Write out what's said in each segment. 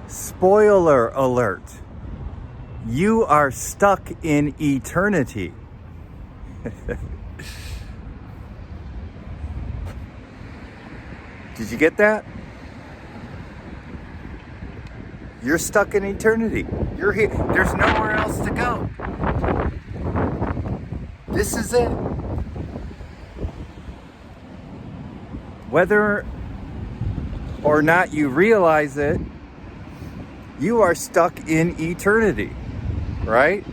Spoiler alert. You are stuck in eternity. Did you get that? You're stuck in eternity. You're here. There's nowhere else to go. This is it. Whether or not you realize it, you are stuck in eternity, right?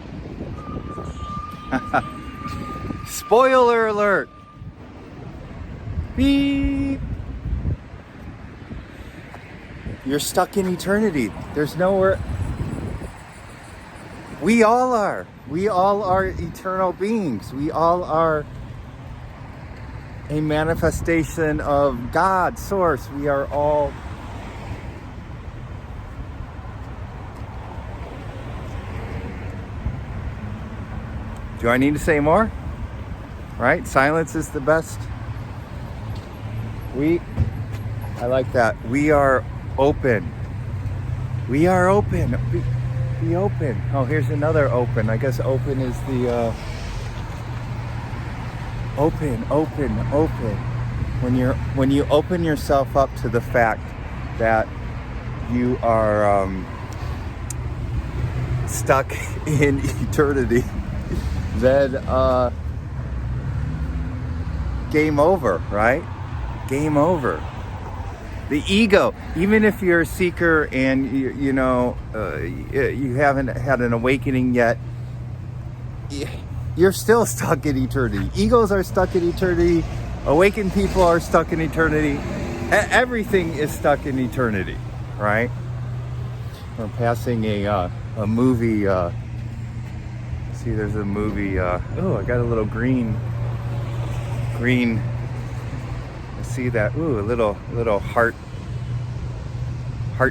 Spoiler alert. Beep. You're stuck in eternity. There's nowhere. We all are. We all are eternal beings. We all are a manifestation of God, Source. We are all Do I need to say more? Right? Silence is the best. I like that. We are open. We are open. Be open. Oh, here's another open. I guess open is the open. When you open yourself up to the fact that you are stuck in eternity, then game over, right? Game over. The ego, even if you're a seeker and you haven't had an awakening yet, you're still stuck in eternity. Egos are stuck in eternity. Awakened people are stuck in eternity. Everything is stuck in eternity, right? We're passing a movie. See, there's a movie. I got a little green. I see that. Ooh, a little heart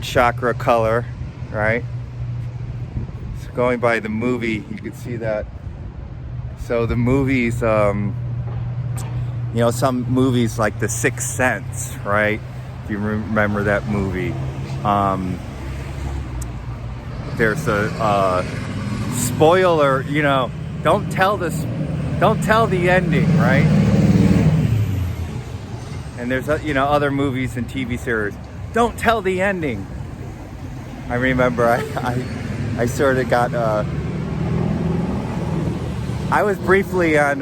chakra color, right? So going by the movie, you can see that. So the movies, some movies like The Sixth Sense, right? If you remember that movie, there's a spoiler. Don't tell the ending, right? And there's other movies and TV series. Don't tell the ending. I remember I sort of got. I was briefly on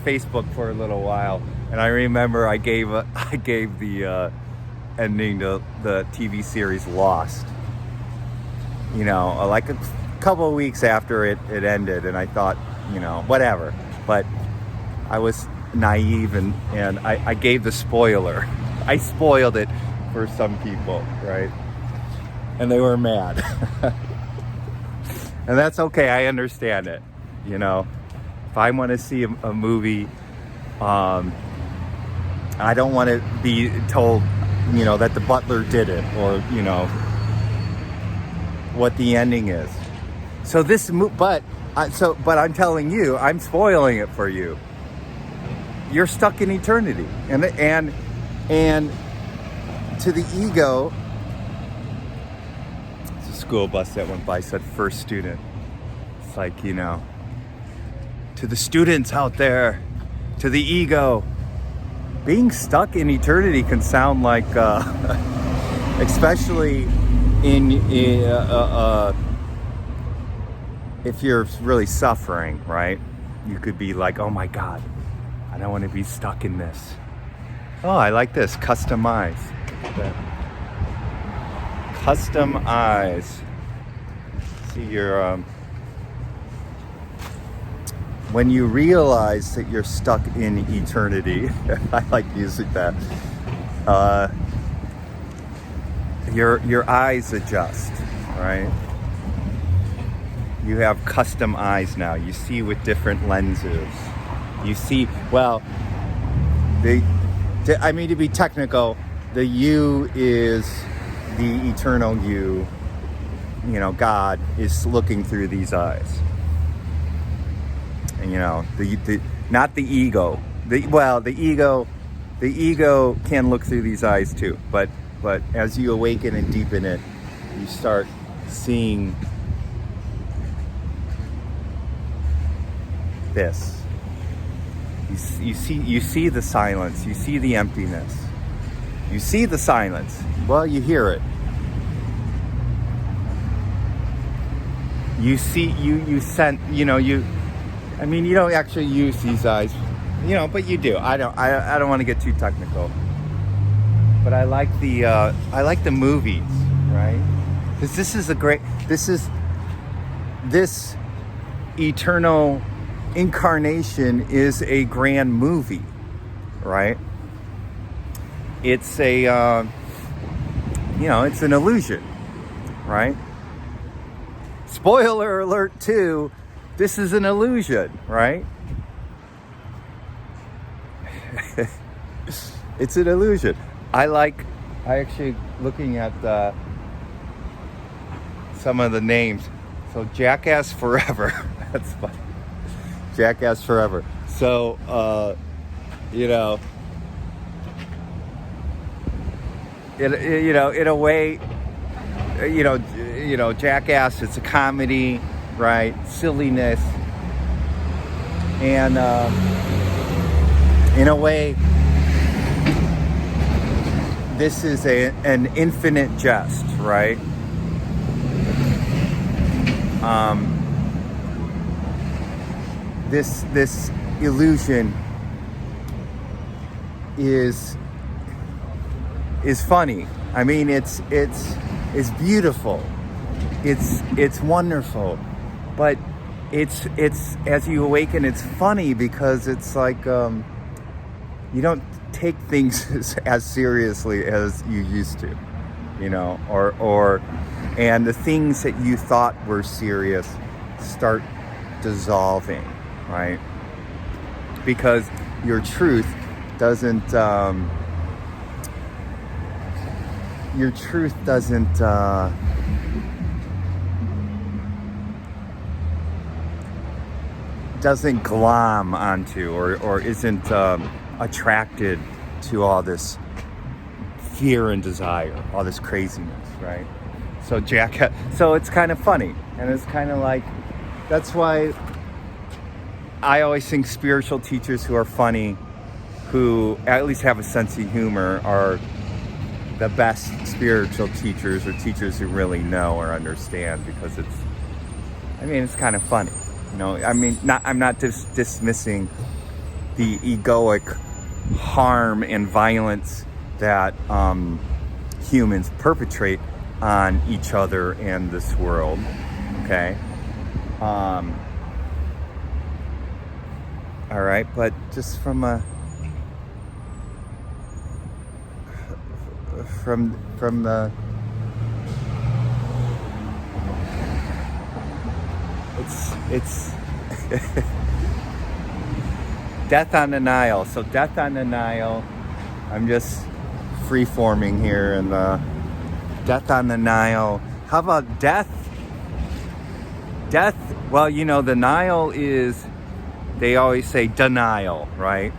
Facebook for a little while, and I remember I gave the ending to the TV series Lost. Like a couple of weeks after it ended, and I thought, whatever. But I was naive and I gave the spoiler. I spoiled it for some people, right? And they were mad. And that's okay, I understand it. If I want to see a movie, I don't want to be told, that the butler did it, or, what the ending is. So but I'm telling you, I'm spoiling it for you. You're stuck in eternity, and to the ego. It's a school bus that went by, said first student. It's like, to the students out there, to the ego, being stuck in eternity can sound like, especially if you're really suffering, right? You could be like, oh my God, I don't want to be stuck in this. Oh, I like this. Customize. Customize. See, you're when you realize that you're stuck in eternity, I like using that. Your eyes adjust, right? You have custom eyes now. You see with different lenses. You see, well, to be technical, the you is the eternal you. God is looking through these eyes. And not the ego. The ego can look through these eyes too. But as you awaken and deepen it, you start seeing this. You see the silence. You see the emptiness. You see the silence. Well, you hear it. You see, you sense, you don't actually use these eyes, but you do. I don't want to get too technical. But I like the movies, right? Because this eternal incarnation is a grand movie, right? It's it's an illusion, right? Spoiler alert too, this is an illusion, right? It's an illusion. I actually looking at some of the names. So Jackass Forever. That's funny. Jackass Forever. So, in a way, Jackass, it's a comedy, right? Silliness. And in a way, this is an infinite jest, right? This illusion is funny. I mean, it's beautiful. It's wonderful, but it's as you awaken, it's funny because it's like you don't take things as seriously as you used to, and the things that you thought were serious start dissolving, right? Because your truth doesn't glom onto or isn't attracted to all this fear and desire, all this craziness, right? So it's kind of funny, and it's kind of like, that's why I always think spiritual teachers who are funny, who at least have a sense of humor, are the best spiritual teachers, or teachers who really know or understand, because it's kind of funny. I'm not dismissing the egoic harm and violence that humans perpetrate on each other and this world, okay? All right, but just from the it's Death on the Nile. So Death on the Nile, I'm just free-forming here, and Death on the Nile. How about death? Death, well, the Nile is, they always say denial, right?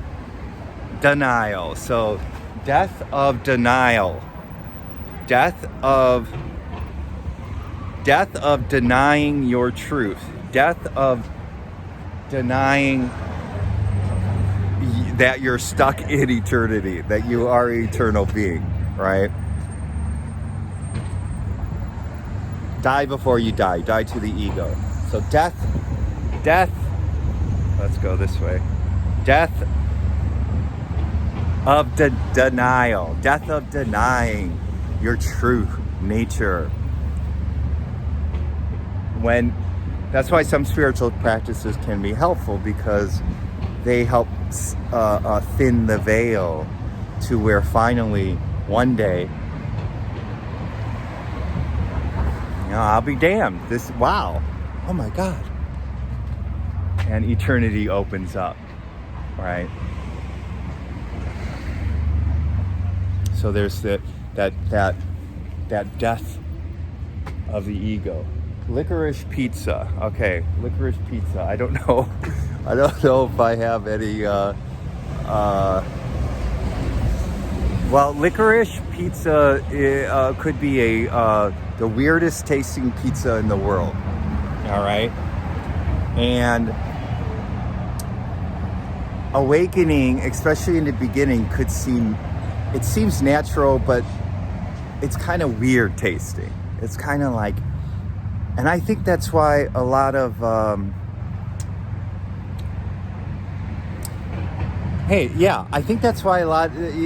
Denial. So death of denial. Death of denying your truth. Death of denying that you're stuck in eternity, that you are an eternal being, right? Die before you die. Die to the ego. So death, let's go this way. Death of denial. Death of denying your true nature. That's why some spiritual practices can be helpful, because they help thin the veil to where finally one day, I'll be damned. Wow. Oh my God. And eternity opens up, right? So there's that death of the ego. Licorice pizza. Okay, licorice pizza. I don't know if I have any Well, licorice pizza could be the weirdest tasting pizza in the world. All right, and awakening, especially in the beginning, it seems natural, but it's kind of weird tasting. It's kind of like, and I think that's why a lot of I think that's why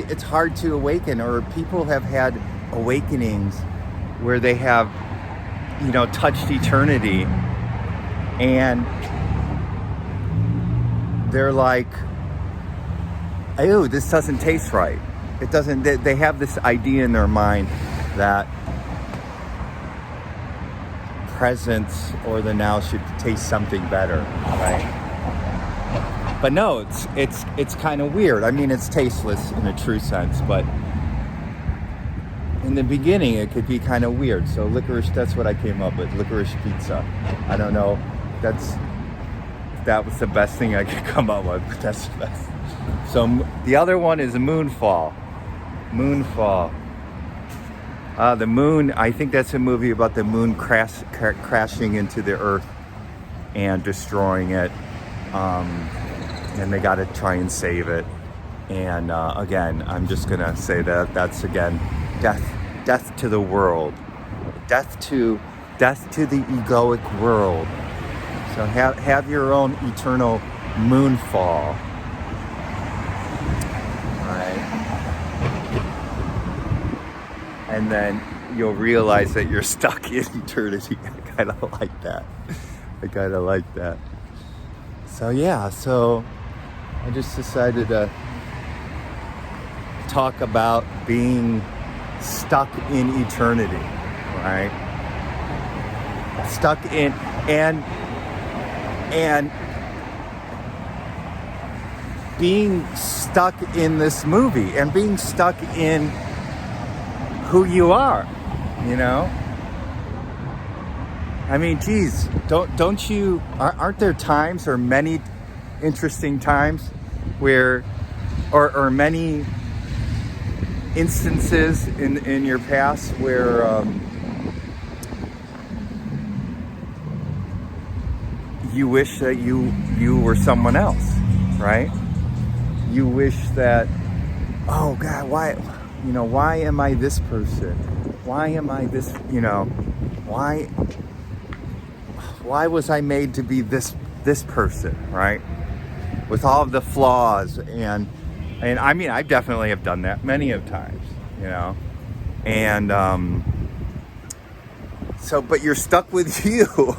it's hard to awaken, or people have had awakenings where they have, touched eternity, and they're like, "Ew, this doesn't taste right." It doesn't. They have this idea in their mind that presence or the now should taste something better, right? But no, it's kind of weird. I mean, it's tasteless in a true sense, but in the beginning, it could be kind of weird. So licorice, that's what I came up with, licorice pizza. I don't know, that was the best thing I could come up with, but that's the best. So the other one is Moonfall. The moon, I think that's a movie about the moon crashing into the earth and destroying it. And they got to try and save it. And again, I'm just gonna say that's again death to the world, death to the egoic world. So have your own eternal moonfall. All right, and then you'll realize that you're stuck in eternity. I kind of like that. So I just decided to talk about being stuck in eternity, right? Stuck in, and being stuck in this movie, and being stuck in who you are, I mean, geez, don't you, aren't there times, or many interesting times where, or many instances in your past where you wish that you were someone else, right? You wish that, oh God, why am I this person? Why am I this, why was I made to be this person, right? With all of the flaws, and I mean, I definitely have done that many of times, and so, but you're stuck with you.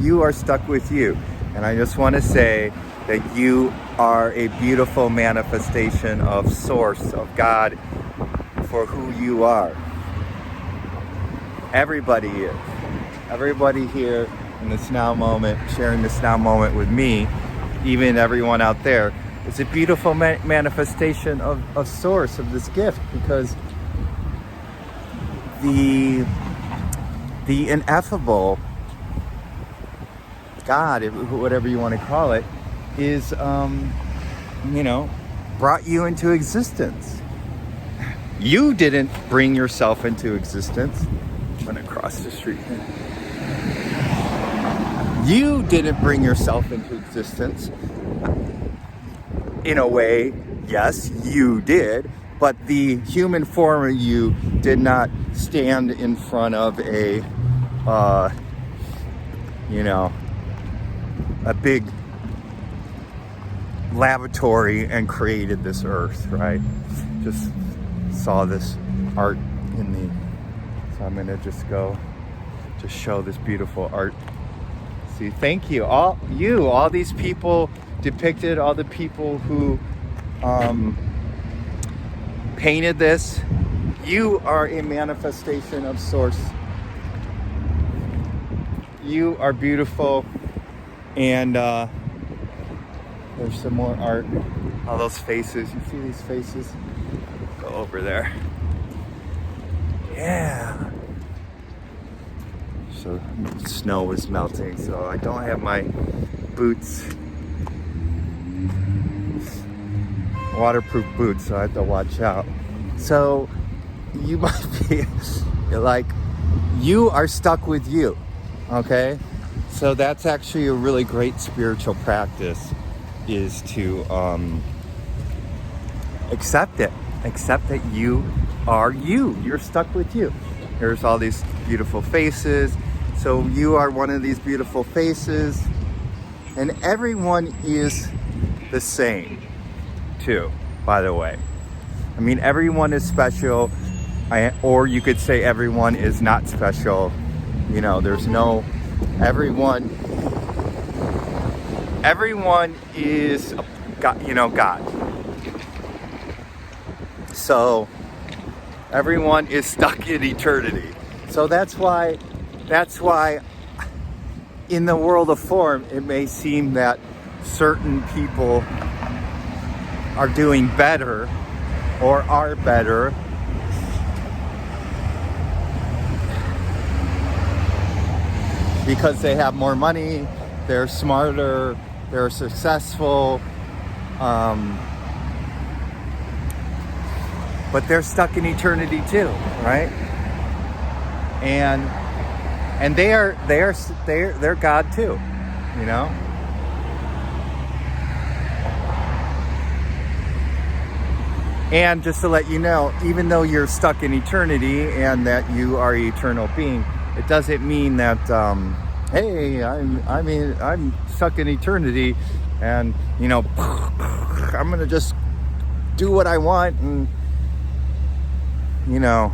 You are stuck with you, and I just want to say that you are a beautiful manifestation of Source, of God, for who you are. Everybody is. Everybody here in this now moment, sharing this now moment with me, even everyone out there, it's a beautiful manifestation of Source, of this gift, because the ineffable God, whatever you want to call it, is, brought you into existence. You didn't bring yourself into existence. I'm gonna cross the street. You didn't bring yourself into existence. In a way, yes, you did, but the human form of you did not stand in front of a big laboratory and created this earth, right? Just saw this art so I'm gonna just show this beautiful art. See, thank you, all these people depicted, all the people who painted this. You are a manifestation of Source. You are beautiful, and there's some more art. All those faces, you see these faces? Go over there. Yeah. So snow is melting, so I don't have my boots, waterproof boots, so I have to watch out. So you might be like, you are stuck with you, okay? So that's actually a really great spiritual practice, is to accept it. Accept that you are you. You're stuck with you. There's all these beautiful faces. So you are one of these beautiful faces. And everyone is the same, too, by the way. I mean, everyone is special. Or you could say everyone is not special. You know, there's no... Everyone is, God, you know, God. So everyone is stuck in eternity. So that's why in the world of form, it may seem that certain people are doing better or are better because they have more money, they're smarter, they're successful, but they're stuck in eternity too, right? And they're God too, you know? And just to let you know, even though you're stuck in eternity and that you are an eternal being, it doesn't mean that, hey, I'm stuck in eternity and, you know, I'm going to just do what I want and, you know,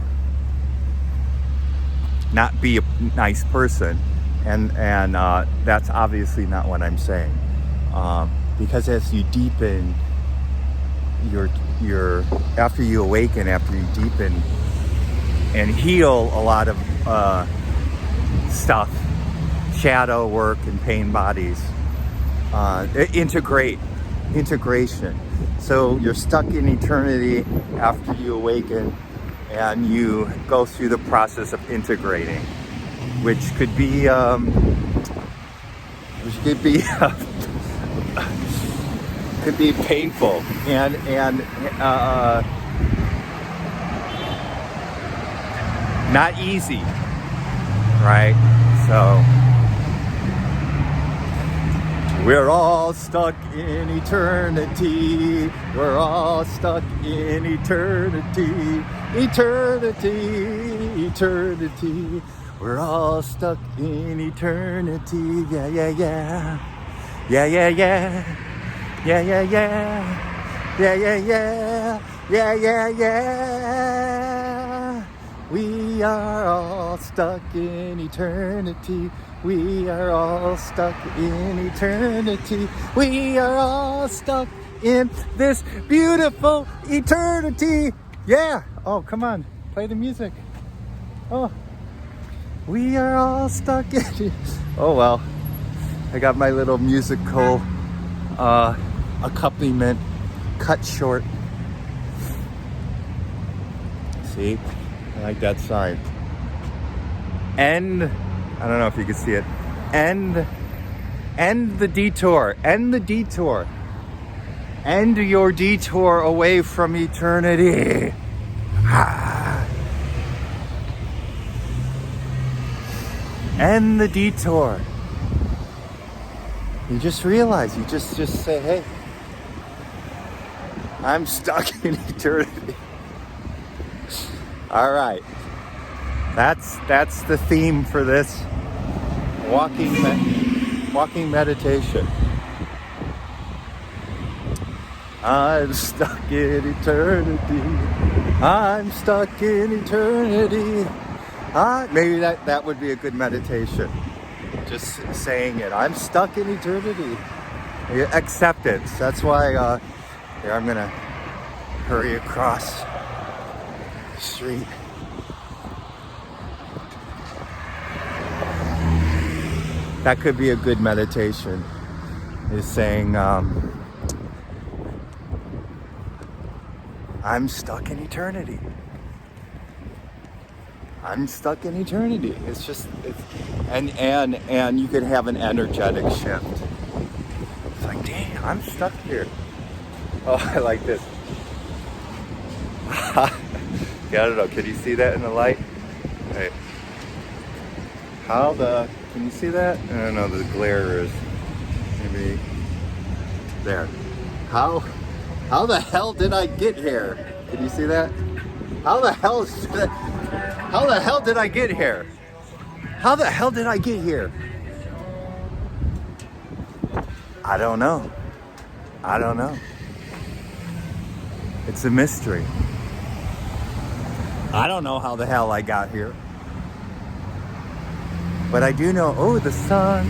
not be a nice person. And that's obviously not what I'm saying. Because as you deepen your after you awaken, after you deepen and heal a lot of stuff, shadow work and pain bodies, integration. So you're stuck in eternity after you awaken, and you go through the process of integrating, which could be could be painful and not easy, right? So we're all stuck in eternity. We're all stuck in eternity. Eternity, eternity. We're all stuck in eternity. Yeah, yeah, yeah. Yeah, yeah, yeah. Yeah, yeah, yeah. Yeah, yeah, yeah. Yeah, yeah, yeah. We are all stuck in eternity. We are all stuck in eternity. We are all stuck in this beautiful eternity. Yeah. Oh, come on. Play the music. Oh. We are all stuck in it. Oh, well. I got my little musical accompaniment cut short. See? I like that sign. End. I don't know if you can see it. End the detour. End the detour. End your detour away from eternity. End the detour. You just realize, you just say, hey, I'm stuck in eternity. All right. That's the theme for this walking meditation. I'm stuck in eternity. I'm stuck in eternity. Maybe that would be a good meditation. Just saying it. I'm stuck in eternity. Acceptance. That's why here I'm gonna hurry across the street. That could be a good meditation, is saying, I'm stuck in eternity. I'm stuck in eternity. It's just, and you could have an energetic shift. It's like, dang, I'm stuck here. Oh, I like this. Yeah, I don't know. Can you see that in the light? Hey. Can you see that? I don't know, the glare is maybe there. How the hell did I get here? Can you see that? How the hell did I get here? How the hell did I get here? I don't know. It's a mystery. I don't know how the hell I got here. But I do know, oh, the sun.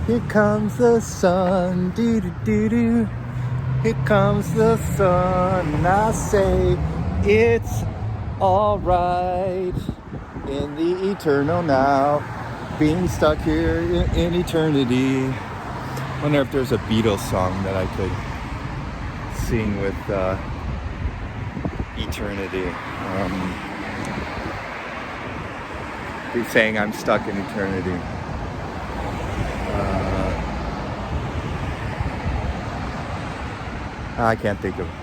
Here comes the sun. Do-do-do-do. Here comes the sun. And I say, it's all right in the eternal now. Being stuck here in eternity. Wonder if there's a Beatles song that I could sing with eternity. He's saying I'm stuck in eternity. I can't think of it.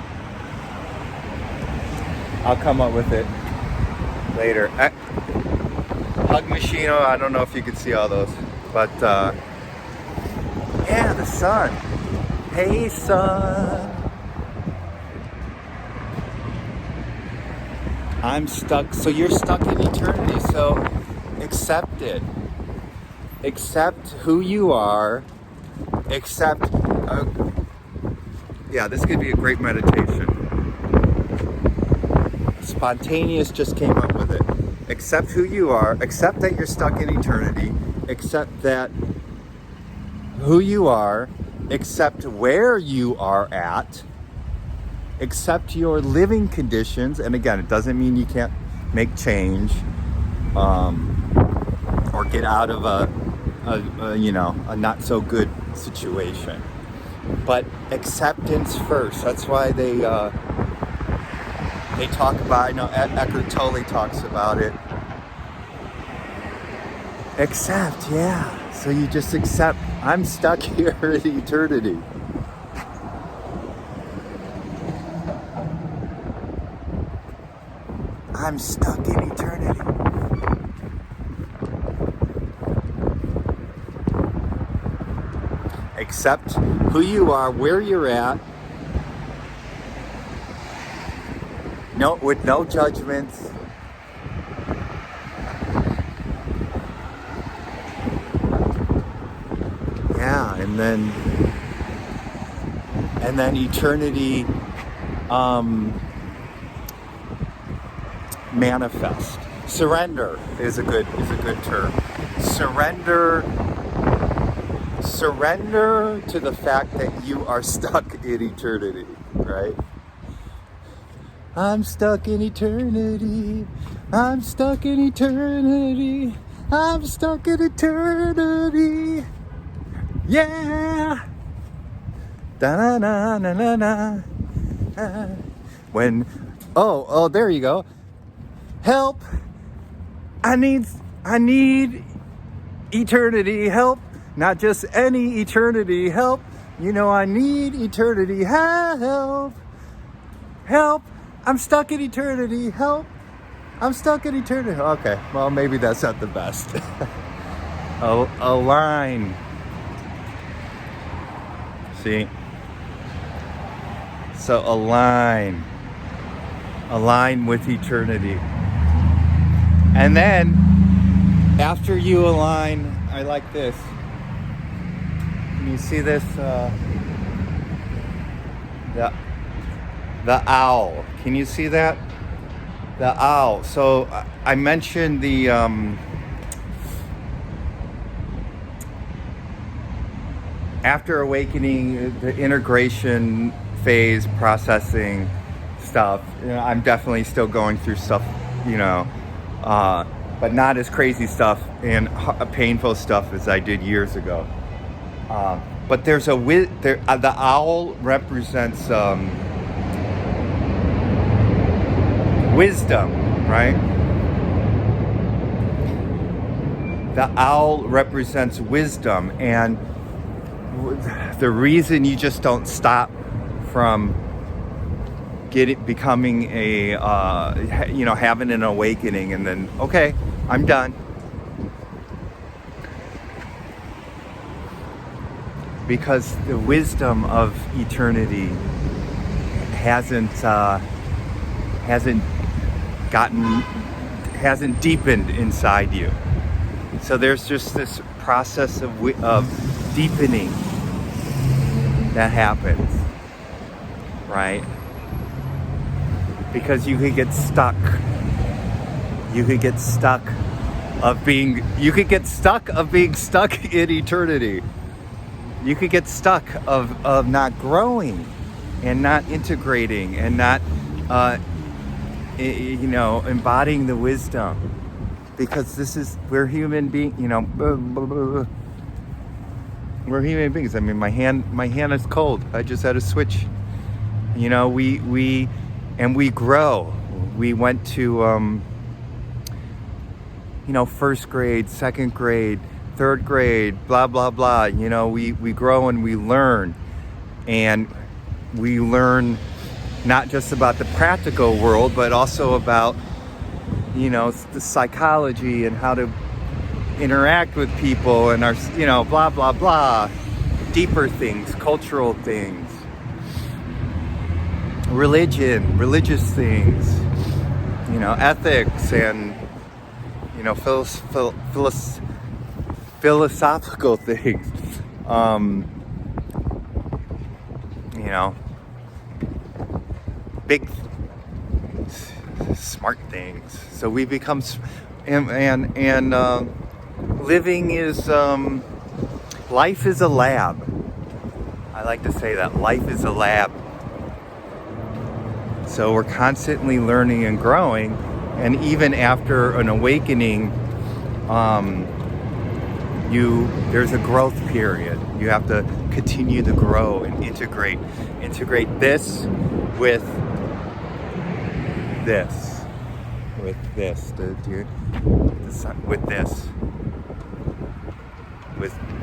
I'll come up with it later. Hug machine, I don't know if you can see all those. But yeah, the sun. Hey, sun. I'm stuck. So you're stuck in eternity. So accept it. Accept who you are. Accept. Yeah, this could be a great meditation. Spontaneous just came up with it. Accept who you are. Accept that you're stuck in eternity. Accept that who you are. Accept where you are at. Accept your living conditions. And again, it doesn't mean you can't make change or get out of a not so good situation. But acceptance first. That's why they talk about, I know Eckhart Tolle talks about it. Accept, yeah. So you just accept, I'm stuck here in eternity. I'm stuck in eternity. Accept who you are, where you're at. No, with no judgments. Yeah, and then eternity manifest. Surrender is a good term. Surrender to the fact that you are stuck in eternity, right? I'm stuck in eternity. I'm stuck in eternity. I'm stuck in eternity. Yeah. Da na na na na. When oh, there you go. Help. I need eternity. Help. Not just any eternity. Help. You know I need eternity. Help. Help. I'm stuck in eternity. Help. I'm stuck in eternity. Okay. Well, maybe that's not the best. Align. See? So align. Align with eternity. And then, after you align, I like this. Can you see this? The owl. Can you see that? The owl. So I mentioned the after awakening, the integration phase, processing stuff. You know, I'm definitely still going through stuff, but not as crazy stuff and painful stuff as I did years ago. But there's the owl represents wisdom, right? The owl represents wisdom, and the reason you just don't stop from becoming a, having an awakening, and then, okay, I'm done. Because the wisdom of eternity hasn't deepened inside you. So there's just this process of deepening that happens, right? Because you could get stuck. You could get stuck of being stuck in eternity. You could get stuck of not growing and not integrating and not embodying the wisdom, because we're human beings. We're human beings. I mean, my hand is cold. I just had to switch. We grow. We went to first grade, second grade, third grade, blah blah blah. We grow and we learn, and we learn not just about the practical world, but also about the psychology and how to interact with people, and our blah blah blah, deeper things, cultural things, religious things, ethics, and philosophical things, big smart things. So we become, and living is, life is a lab. I like to say that life is a lab. So we're constantly learning and growing, and even after an awakening, there's a growth period. You have to continue to grow and integrate this with this, with this,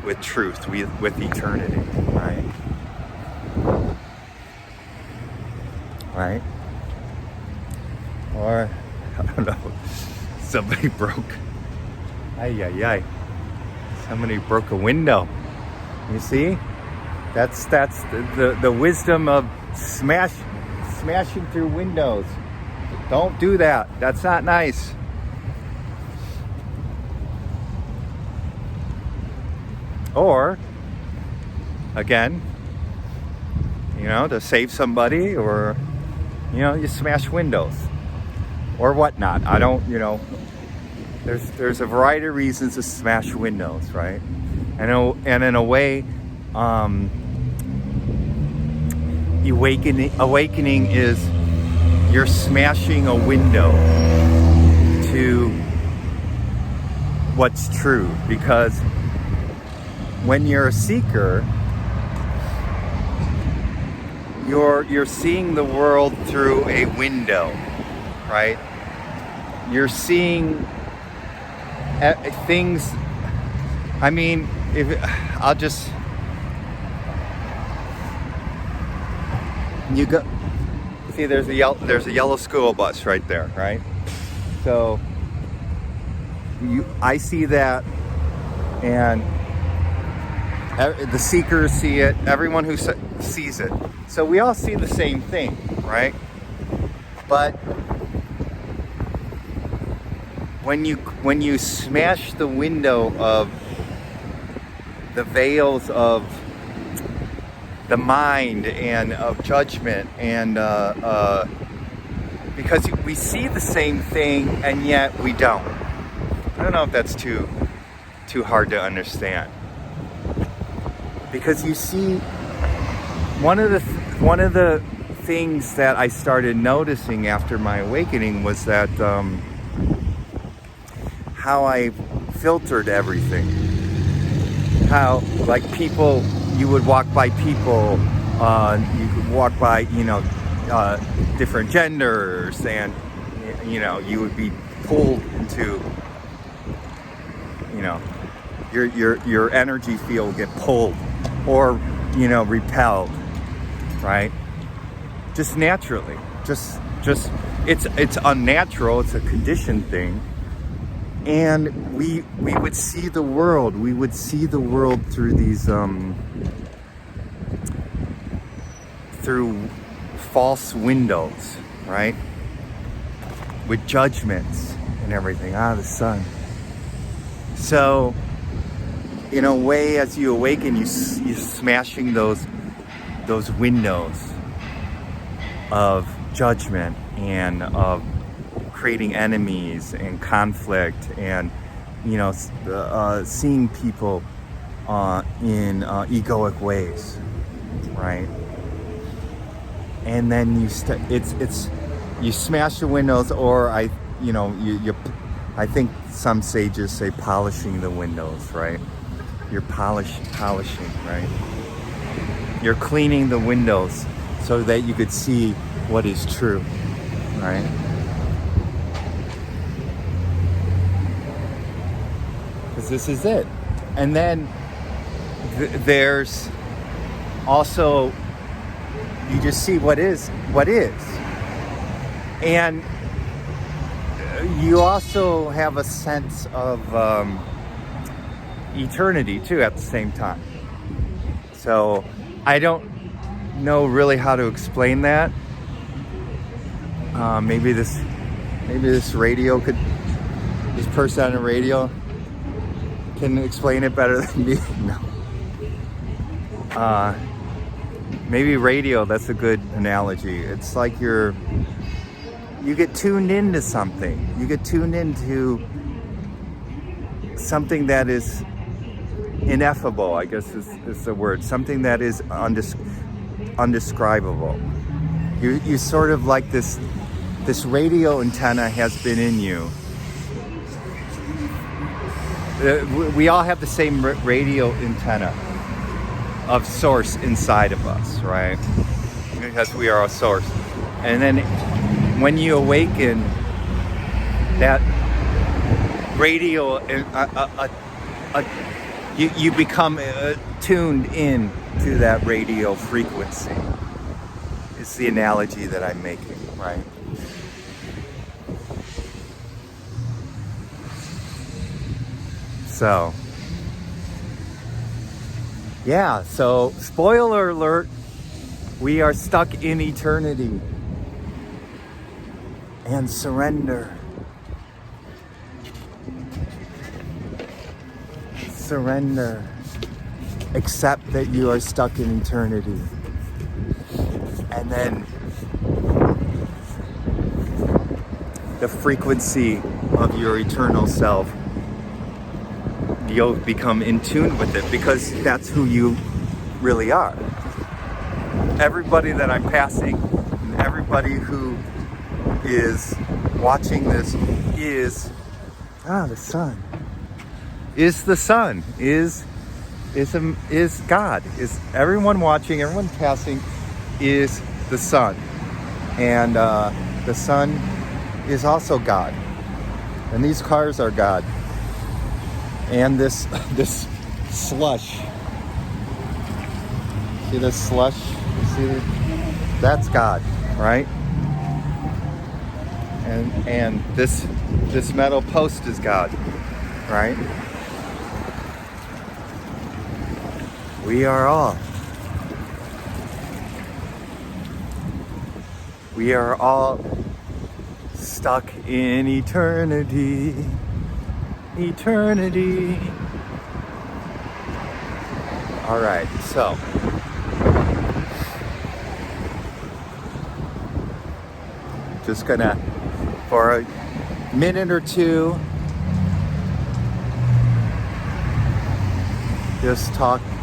with truth, with eternity, right? Right? Or, I don't know, somebody broke. Somebody broke a window. You see? That's the wisdom of smashing through windows. Don't do that. That's not nice. Or, again, to save somebody, or, you smash windows or whatnot. I don't, there's a variety of reasons to smash windows, right? And in a way, awakening is you're smashing a window to what's true. Because when you're a seeker, you're seeing the world through a window, right? You're seeing things. I mean, you go see, there's a yellow school bus right there, right? So I see that, and the seekers see it. Everyone who sees it. So we all see the same thing, right? But when you smash the window of the veils of the mind and of judgment, and because we see the same thing and yet we don't. I don't know if that's too hard to understand. Because you see, one of the things that I started noticing after my awakening was that how I filtered everything. How, like, people, you would walk by people, you could walk by, different genders, and, you would be pulled into, your energy field get pulled, or, repelled, right? Just naturally, just it's unnatural. It's a conditioned thing. And we would see the world. We would see the world through these through false windows, right? With judgments and everything. The sun. So, in a way, as you awaken, you're smashing those windows of judgment and of creating enemies and conflict, and seeing people in egoic ways, right? And then you smash the windows, or I think some sages say polishing the windows, right? You're polishing, right? You're cleaning the windows so that you could see what is true, right? Because this is it. And then there's also, you just see what is. And you also have a sense of eternity too at the same time. So I don't know really how to explain that. Maybe this radio could, this person on the radio can explain it better than me. No. Maybe radio, that's a good analogy. It's like you get tuned into something. You get tuned into something that is ineffable, I guess is the word. Something that is undescribable. You sort of like this radio antenna has been in you. We all have the same radio antenna of source inside of us, right? Because we are a source. And then when you awaken, that radio, you become tuned in to that radio frequency. It's the analogy that I'm making, right? So, yeah, so spoiler alert, we are stuck in eternity. And surrender. Surrender. Accept that you are stuck in eternity. And then the frequency of your eternal self, you'll become in tune with it, because that's who you really are. Everybody that I'm passing, and everybody who is watching this is the sun. Is the sun. Is God. Is everyone watching, everyone passing is the sun. And the sun is also God. And these cars are God. And this slush. See this slush? You see it? That's God, right? And this metal post is God, right? We are all stuck in eternity. Eternity. All right, so just gonna, for a minute or two, just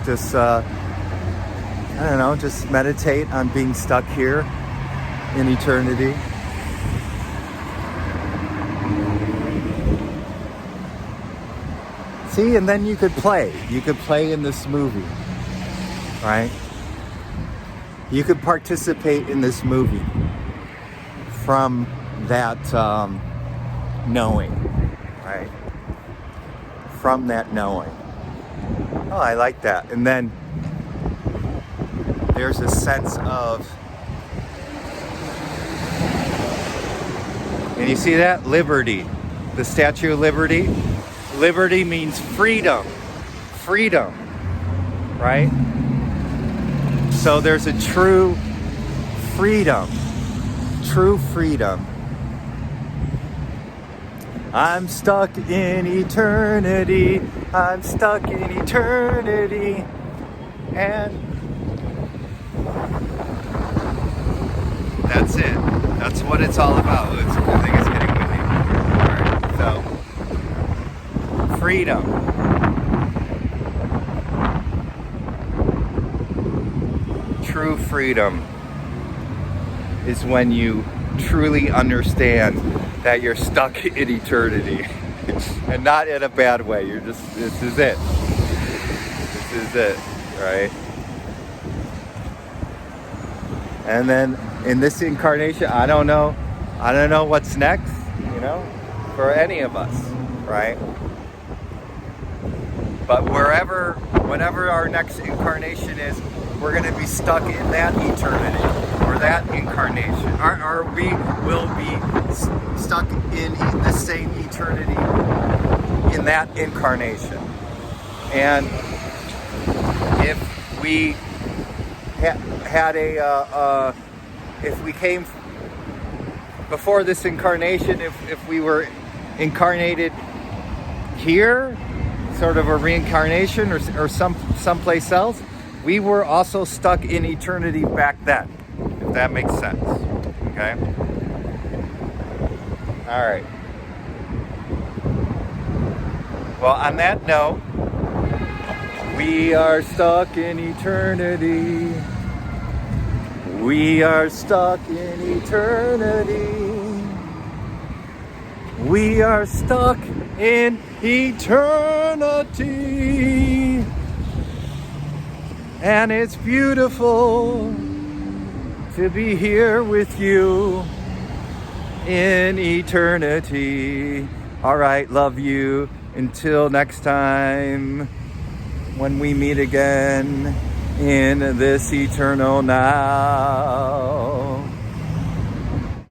just meditate on being stuck here in eternity. See, and then you could play in this movie, right? You could participate in this movie from that knowing, right? From that knowing. Oh, I like that. And then there's a sense of And you see that? Liberty. The Statue of Liberty. Liberty means freedom. Freedom. Right? So there's a true freedom. True freedom. I'm stuck in eternity. I'm stuck in eternity. And that's it. That's what it's all about. I think it's getting windy. Alright, so freedom. True freedom is when you truly understand that you're stuck in eternity. And not in a bad way. You're just, this is it. This is it, right? And then in this incarnation, I don't know what's next, for any of us, right? But whatever our next incarnation is, we're going to be stuck in that eternity or that incarnation, or we will be stuck in the same eternity in that incarnation. And if we if we came before this incarnation, if we were incarnated here, sort of a reincarnation or someplace else, we were also stuck in eternity back then, if that makes sense. Okay? All right. Well, on that note, we are stuck in eternity. We are stuck in eternity. We are stuck in eternity. And it's beautiful to be here with you in eternity. All right, love you. Until next time, when we meet again in this eternal now.